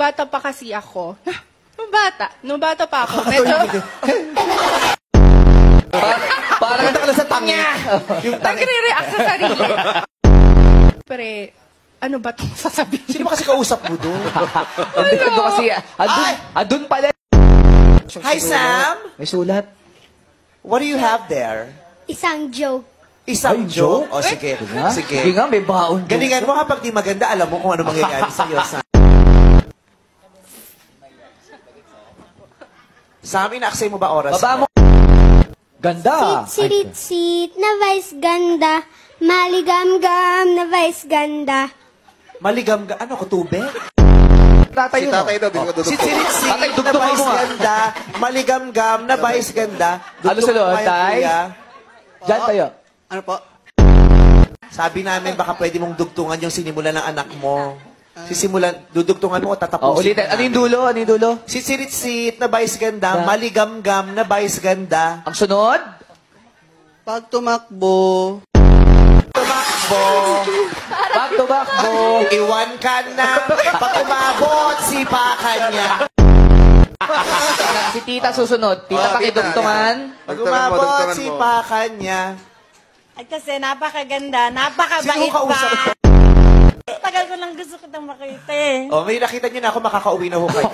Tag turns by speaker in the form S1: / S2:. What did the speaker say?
S1: Bata pa kasi ako. Nung bata pa ako, medyo...
S2: Parang ka lang sa tangya.
S1: Nagre-react sa sarili. Pero, ano ba itong sasabihin?
S2: Sino ba kasi kausap mo doon?
S3: Ando kasi, andun pala.
S2: Hi, Sam!
S3: May sulat.
S2: What do you have there?
S4: Isang joke.
S2: Isang
S3: Ay,
S2: joke?
S3: joke?
S2: O, sige.
S3: Sige
S2: Sige.
S3: nga, may baon.
S2: Galingan mo kapag di maganda, alam mo kung ano mangyayari sa'yo, Sam. Sam, inaaksay mo ba oras?
S3: Baba mo. Ganda.
S4: Sit na vice ganda. Maligam-gam na vice ganda.
S2: Maligam ka. Ano ko, tubig?
S3: Tatay yun.
S5: Tatay daw, di ko dudugtong.
S2: Sit-sit-sit
S3: Tatay,
S2: na
S3: dugtungan
S2: vice
S3: mo nga.
S2: ganda. Maligam-gam na vice ganda.
S3: Ano sunod, Tay? Diyan tayo.
S5: Ano po?
S2: Sabi namin, baka pwede mong dugtungan yung sinimulan ng anak mo. Sisimulan, dudugtungan mo o
S3: Oh,
S2: tatapusin
S3: ulitin.
S2: ka
S3: Ano yung
S2: namin.
S3: dulo? Ano yung dulo?
S2: Sit-sit na vice ganda. Maligam-gam na vice ganda.
S3: Ang sunod?
S5: Pag tumakbo,
S2: Tumakbo.
S3: Back to back mo.
S2: Iwan ka na. Pag umabot, sipakan niya.
S3: Si tita susunod. Tita pakidugtungan.
S2: Pag
S5: Dugtungan mo,
S2: umabot,
S5: dugtungan mo.
S2: sipakan niya.
S6: Ay kasi napakaganda,
S2: Sino
S6: napakabait
S2: kausap
S6: pa.
S2: ko?
S6: Tagal ko lang gusto kitang makita eh.
S2: Oh, may nakita niyo na ako, makakauwi na ho kayo.